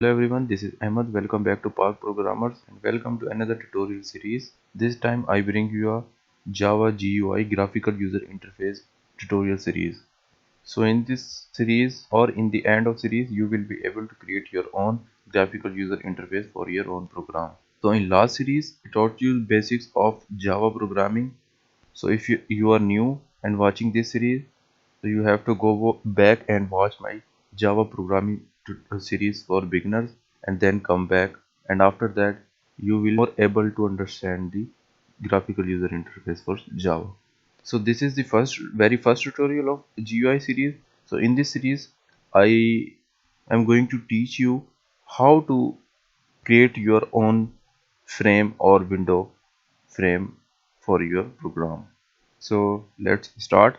Hello everyone, this is Ahmed. Welcome back to Park Programmers and welcome to another tutorial series. This time I bring you a Java GUI graphical user interface tutorial series. So in this series or in the end of series you will be able to create your own graphical user interface for your own program. So in last series I taught you basics of Java programming. So if you are new and watching this series, so you have to go back and watch my Java programming series for beginners and then come back, and after that you will be more able to understand the graphical user interface for Java. So this is the very first tutorial of GUI series. So in this series I am going to teach you how to create your own frame or window frame for your program. So let's start.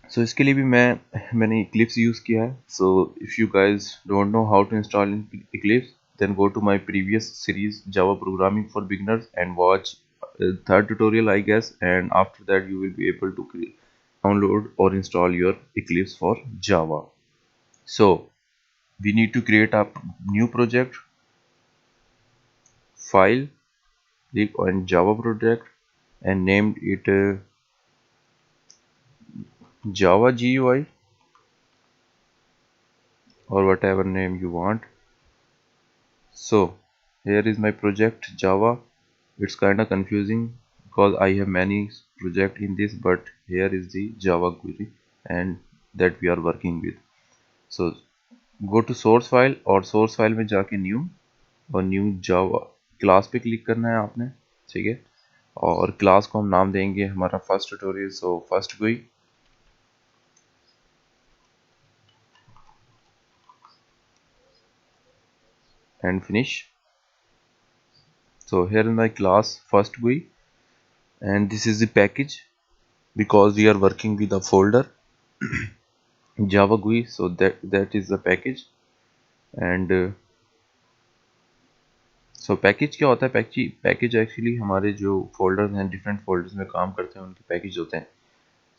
सो इसके लिए भी मैंने Eclipse use किया है. So if you guys don't know how to install in Eclipse, then go to my previous series Java programming for beginners and watch third tutorial I guess, and after that you will be able to download or install your Eclipse for Java. So we need to create a new project, file, and Java project, and named it Java GUI or whatever name you want. So here is my project Java. It's kind of confusing because I have many projects in this, but here is the Java GUI and that we are working with. So go to source file और source file में जाके new और new Java class पे click करना है आपने. ठीक है, और क्लास को हम नाम देंगे हमारा first tutorial, so first GUI and finish. So here is my class first GUI and this is the package because we are working with a folder Java GUI, so that is the package. And so package क्या होता है? Package actually हमारे जो folders हैं, different folders में काम करते हैं, उनके पैकेज होते हैं.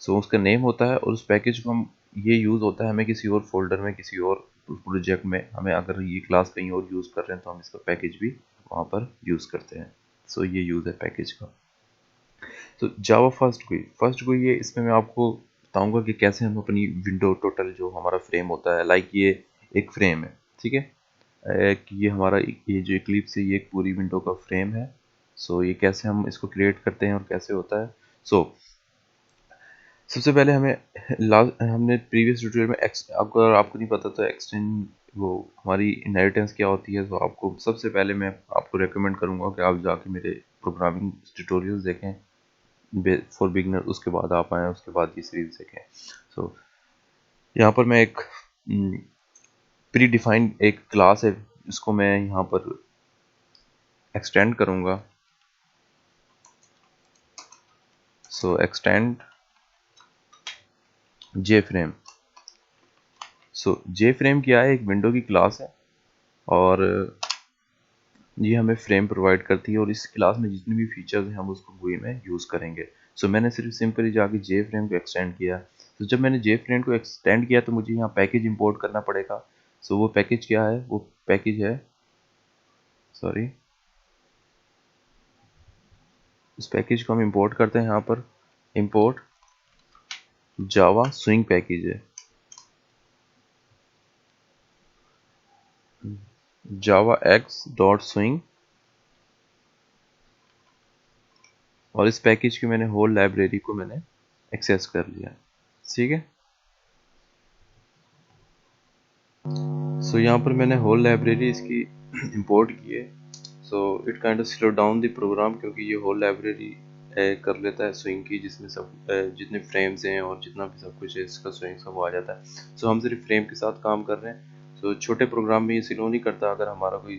सो उसका नेम होता है और उस पैकेज को हम ये यूज़ होता है हमें किसी और फोल्डर में, किसी और प्रोजेक्ट में, हमें अगर ये क्लास कहीं और यूज़ कर रहे हैं तो हम इसका पैकेज भी वहाँ पर यूज़ करते हैं. सो ये यूज़ है पैकेज का. तो जावा फर्स्ट GUI ये, इसमें मैं आपको बताऊंगा कि कैसे हम अपनी विंडो टोटल जो हमारा फ्रेम होता है, लाइक ये एक फ्रेम है, ठीक है, कि ये हमारा ये जो Eclipse है ये एक पूरी विंडो का फ्रेम है. सो ये कैसे हम इसको क्रिएट करते हैं और कैसे होता है. सो सबसे पहले हमने प्रीवियस ट्यूटोरियल में अगर आपको नहीं पता तो एक्सटेंड वो हमारी इनहेरिटेंस क्या होती है, तो आपको सबसे पहले मैं आपको रेकमेंड करूंगा कि आप जाके मेरे प्रोग्रामिंग ट्यूटोरियल्स देखें फॉर बिगिनर, उसके बाद आप आएँ, उसके बाद ये सीरीज देखें. सो यहाँ पर मैं एक प्री डिफाइंड एक क्लास है, इसको मैं यहाँ पर एक्सटेंड करूँगा. सो एक्सटेंड JFrame. सो JFrame क्या है? एक विंडो की क्लास है और ये हमें फ्रेम प्रोवाइड करती है और इस क्लास में जितने भी फीचर्स हैं हम उसको GUI में यूज़ करेंगे. सो मैंने सिर्फ सिंपली जाके JFrame को एक्सटेंड किया. तो जब मैंने JFrame को एक्सटेंड किया तो मुझे यहाँ पैकेज इंपोर्ट करना पड़ेगा. सो वो पैकेज क्या है? वो पैकेज है, सॉरी, उस पैकेज को हम इंपोर्ट करते हैं. यहाँ पर इंपोर्ट जावा स्विंग पैकेज है, जावा x.swing, और इस पैकेज की मैंने होल लाइब्रेरी को मैंने एक्सेस कर लिया. ठीक है, सो यहाँ पर मैंने होल लाइब्रेरी इसकी इंपोर्ट की है. So it kind of slow down the program क्योंकि ये होल लाइब्रेरी कर लेता है स्विंग की, जिसमें सब जितने फ्रेम्स हैं और जितना भी सब कुछ है इसका स्विंग सब आ जाता है. सो हम सिर्फ फ्रेम के साथ काम कर रहे हैं. सो छोटे प्रोग्राम में ये स्लो नहीं करता. अगर हमारा कोई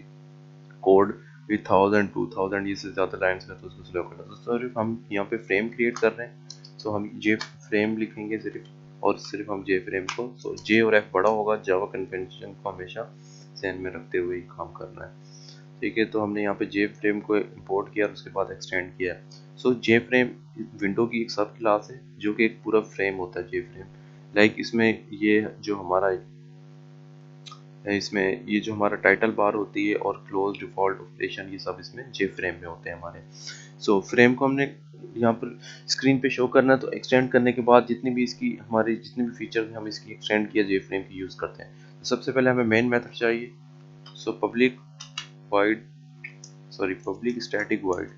कोड भी 1000 2000 इससे ज़्यादा लाइन्स में तो उसको स्लो करता है. तो सिर्फ हम यहाँ पे फ्रेम क्रिएट कर रहे हैं. सो हम जे फ्रेम लिखेंगे सिर्फ, और सिर्फ हम जे फ्रेम को, सो जे और एफ बड़ा होगा, जावा कन्वेंशन को हमेशा ध्यान में रखते हुए ही काम करना है. ठीक है, तो हमने यहाँ पे जे फ्रेम को इंपोर्ट किया और उसके बाद एक्सटेंड किया. सो जे फ्रेम विंडो की एक सब क्लास है जो कि एक पूरा फ्रेम होता है जे फ्रेम. लाइक इसमें ये जो हमारा इसमें ये जो हमारा टाइटल बार होती है और क्लोज डिफॉल्ट ऑपरेशन, ये सब इसमें जे फ्रेम में होते हैं हमारे। सो फ्रेम को हमने यहाँ पर स्क्रीन पे शो करना है, तो एक्सटेंड करने के बाद जितनी भी इसकी हमारी जितने भी फीचर हम इसकी एक्सटेंड किया जे फ्रेम की यूज़ करते हैं। तो सबसे पहले हमें मेन मेथड चाहिए। So public static wide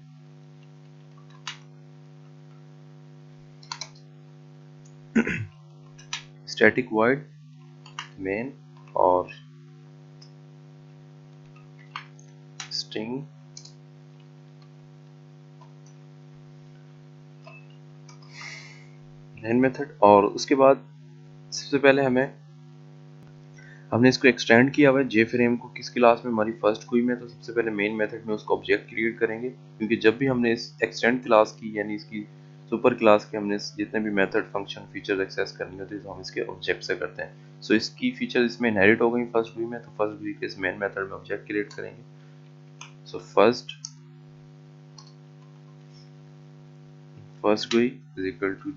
static wide main और स्ट्रिंग मेन मेथड। और उसके बाद सबसे पहले हमने इसको एक्सटेंड किया हुआ है जे फ्रेम को किस क्लास में, हमारी फर्स्ट क्वी में। तो सबसे पहले मेन मेथड में उसको ऑब्जेक्ट क्रिएट करेंगे, क्योंकि जब भी हमने इस एक्सटेंड क्लास की यानी इसकी सुपर क्लास के हमने जितने भी मेथड फंक्शन फीचर एक्सेस करनी होती है तो हम इसके ऑब्जेक्ट से करते हैं। सो इसकी फीचर इसमें इनहेरिट हो गई फर्स्ट क्वी में, तो फर्स्ट क्वी के इस मेन मेथड में ऑब्जेक्ट क्रिएट करेंगे। सो फर्स्ट क्वी इज इक्वल टू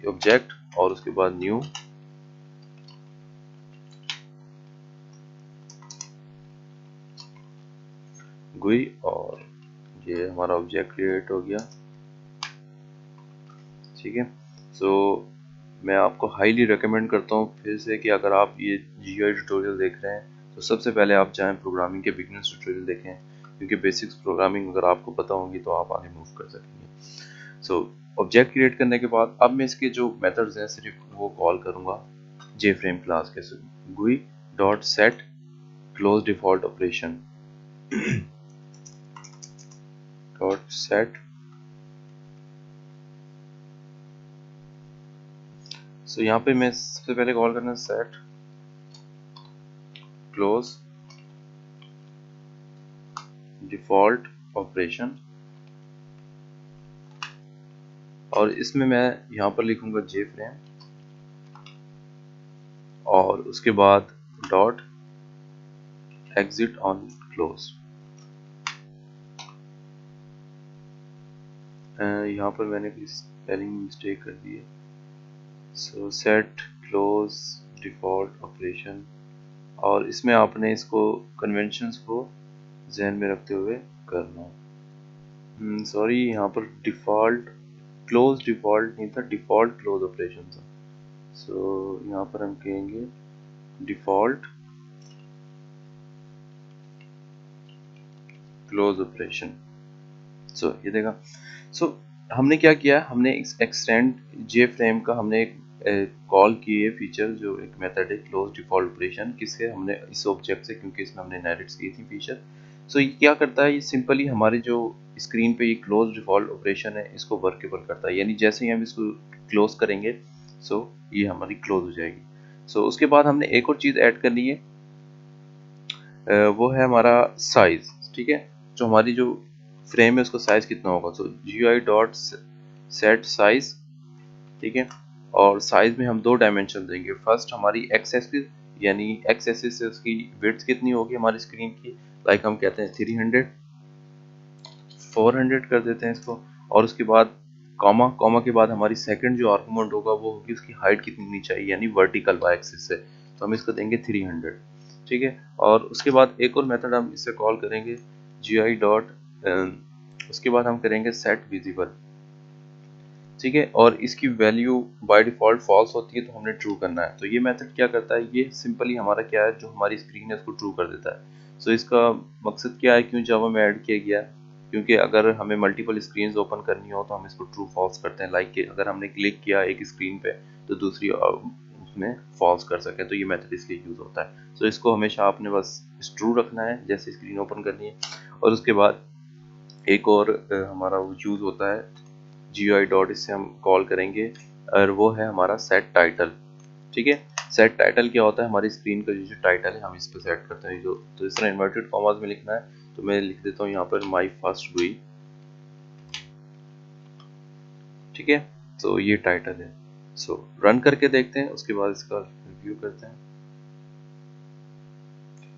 ऑब्जेक्ट और उसके बाद न्यू GUI और ये हमारा ऑब्जेक्ट क्रिएट हो गया। ठीक है। सो मैं आपको हाईली रिकमेंड करता हूँ फिर से कि अगर आप ये GUI ट्यूटोरियल देख रहे हैं तो सबसे पहले आप जाएं प्रोग्रामिंग के बिगिनर्स ट्यूटोरियल देखें, क्योंकि बेसिक्स प्रोग्रामिंग अगर आपको पता होंगी तो आप आगे मूव कर सकेंगे। सो ऑब्जेक्ट क्रिएट करने के बाद अब मैं इसके जो मेथड्स हैं सिर्फ वो कॉल करूँगा जे फ्रेम क्लास के। GUI dot set close default operation dot set. So यहाँ पे मैं सबसे पहले कॉल करना सेट क्लोज डिफॉल्ट ऑपरेशन, और इसमें मैं यहाँ पर लिखूंगा जे फ्रेम और उसके बाद डॉट एग्जिट ऑन क्लोज। यहाँ पर मैंने कोई स्पेलिंग मिस्टेक कर दी है। सो सेट क्लोज डिफॉल्ट ऑपरेशन, और इसमें आपने इसको कन्वेंशंस को जहन में रखते हुए करना। सॉरी, यहाँ पर डिफॉल्ट नहीं था, डिफॉल्ट क्लोज ऑपरेशन था। सो यहाँ पर हम कहेंगे डिफॉल्ट क्लोज ऑपरेशन। सो ये देखा। सो हमने क्या किया, हमने एक्सटेंड जे फ्रेम का हमने एक कॉल की है फीचर, जो एक मेथड है क्लोज डिफॉल्ट ऑपरेशन, किससे हमने इस ऑब्जेक्ट से, क्योंकि इसमें हमने इनहेरिट की थी फीचर। सो ये क्या करता है, ये सिंपली हमारी जो स्क्रीन पे ये क्लोज डिफॉल्ट ऑपरेशन है इसको वर्केबल करता है, यानी जैसे ही हम इसको क्लोज करेंगे सो ये हमारी क्लोज हो जाएगी। सो उसके बाद हमने एक और चीज़ ऐड करनी है, वो है हमारा साइज। ठीक है, जो हमारी जो फ्रेम है उसका साइज कितना होगा। सो GUI डॉट सेट साइज। ठीक है, और साइज में हम दो डायमेंशन देंगे। फर्स्ट हमारी एक्स एक्सिस, यानी एक्स एक्सिस से उसकी विड्थ कितनी होगी हमारी स्क्रीन की, लाइक हम कहते हैं 300, 400 कर देते हैं इसको। और उसके बाद कॉमा, कॉमा के बाद हमारी सेकंड जो आर्गुमेंट होगा वो होगी उसकी हाइट कितनी होनी चाहिए, यानी वर्टिकल वाई एक्सिस से, तो हम इसको देंगे 300। ठीक है, और उसके बाद एक और मेथड हम इससे कॉल करेंगे GUI डॉट, उसके बाद हम करेंगे सेट विजिबल। ठीक है, और इसकी वैल्यू बाय डिफॉल्ट फॉल्स होती है तो हमने ट्रू करना है। तो ये मेथड क्या करता है, ये सिंपली हमारा क्या है, जो हमारी स्क्रीन है उसको ट्रू कर देता है। सो इसका मकसद क्या है, क्यों जावा में ऐड किया गया, क्योंकि अगर हमें मल्टीपल स्क्रीन ओपन करनी हो तो हम इसको ट्रू फॉल्स करते हैं, लाइक कि अगर हमने क्लिक किया एक स्क्रीन पे तो दूसरी उसमें फॉल्स कर सकें, तो ये मेथड इसलिए यूज होता है। सो इसको हमेशा आपने बस ट्रू रखना है जैसे स्क्रीन ओपन करनी है। और उसके बाद एक और हमारा यूज होता है GUI डॉट, इससे हम कॉल करेंगे, और वो है हमारा सेट टाइटल। ठीक है, सेट टाइटल क्या होता है, हमारी स्क्रीन का जो टाइटल है हम इस पर सेट करते हैं। जो तो इस तरह इन्वर्टेड कॉमास में लिखना है, तो मैं लिख देता हूँ यहाँ पर माई फर्स्ट GUI। ठीक है, तो ये टाइटल है। सो रन करके देखते हैं, उसके बाद इसका रिव्यू करते हैं।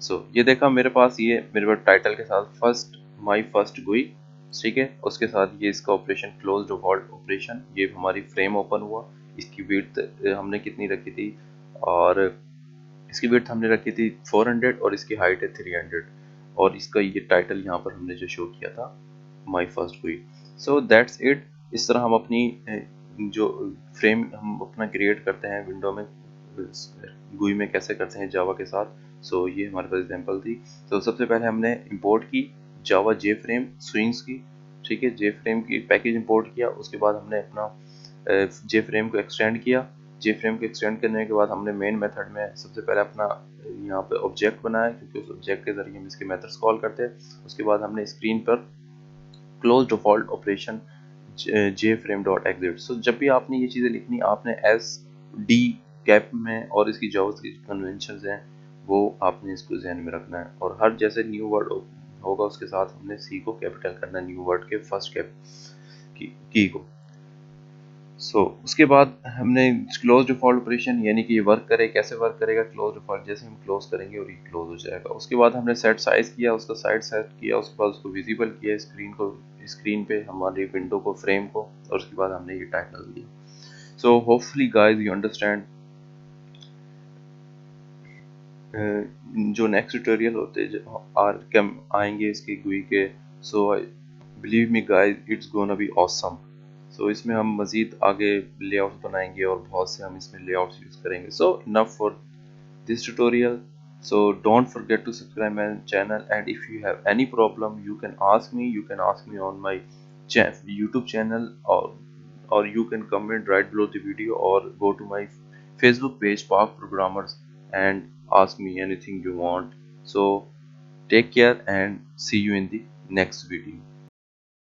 सो ये देखा मेरे पास, ये मेरे पास टाइटल के साथ माई फर्स्ट GUI। ठीक है, उसके साथ ये इसका ऑपरेशन क्लोज डिफॉल्ट ऑपरेशन, ये हमारी फ्रेम ओपन हुआ, इसकी विड्थ हमने कितनी रखी थी, और इसकी विड्थ हमने रखी थी 400 और इसकी हाइट है 300, और इसका ये टाइटल यहाँ पर हमने जो शो किया था, माई फर्स्ट गुई। So that's it. इस तरह हम अपनी जो फ्रेम हम अपना क्रिएट करते हैं विंडो में, गुई में कैसे करते हैं जावा के साथ। सो ये हमारे पास एग्जांपल थी। तो सबसे पहले हमने इंपोर्ट की जावा जे फ्रेम स्विंग्स की, ठीक है, जे फ्रेम की पैकेज इंपोर्ट किया। उसके बाद हमने अपना जे फ्रेम को एक्सटेंड किया। जे फ्रेम को एक्सटेंड करने के बाद हमने मेन मेथड में सबसे पहले अपना यहाँ पे ऑब्जेक्ट बनाया, क्योंकि उस ऑब्जेक्ट के जरिए हम इसके मेथड्स कॉल करते हैं। उसके बाद हमने स्क्रीन पर क्लोज डिफॉल्ट ऑपरेशन जे फ्रेम डॉट एग्जिट। सो जब भी आपने ये चीज़ें लिखनी, आपने एस डी कैप में और इसकी जावास्क्रिप्ट कन्वेंशन हैं वो आपने इसको ध्यान में रखना है। और हर जैसे न्यू वर्ड होगा उसके साथ हमने सी को कैपिटल करना है, न्यू वर्ड के फर्स्ट कैप की को। उसके बाद हमने क्लोज डिफॉल्ट ऑपरेशन, यानी कि ये वर्क करे, कैसे वर्क करेगा क्लोज डिफॉल्ट, जैसे हम क्लोज करेंगे और ये क्लोज हो जाएगा। उसके बाद हमने सेट साइज किया, उसका साइज सेट किया, उसके बाद उसको विजिबल किया स्क्रीन को, स्क्रीन पे हमारी विंडो को, फ्रेम को, और उसके बाद हमने ये टाइटल दिया। So hopefully guys you understand. जो नेक्स्ट ट्यूटोरियल होते आर कम आएंगे इसके गुई के। So believe me guys, it's gonna be awesome. So इसमें हम मज़ीद आगे लेआउट्स बनाएंगे और बहुत से हम इसमें लेआउट्स यूज़ करेंगे। So enough for this tutorial. So don't forget to subscribe my channel, and if you have any problem you can ask me. You can ask me on my YouTube channel, or you can comment right below the video, or go to my Facebook page Park Programmers and ask me anything you want. So take care and see you in the next video.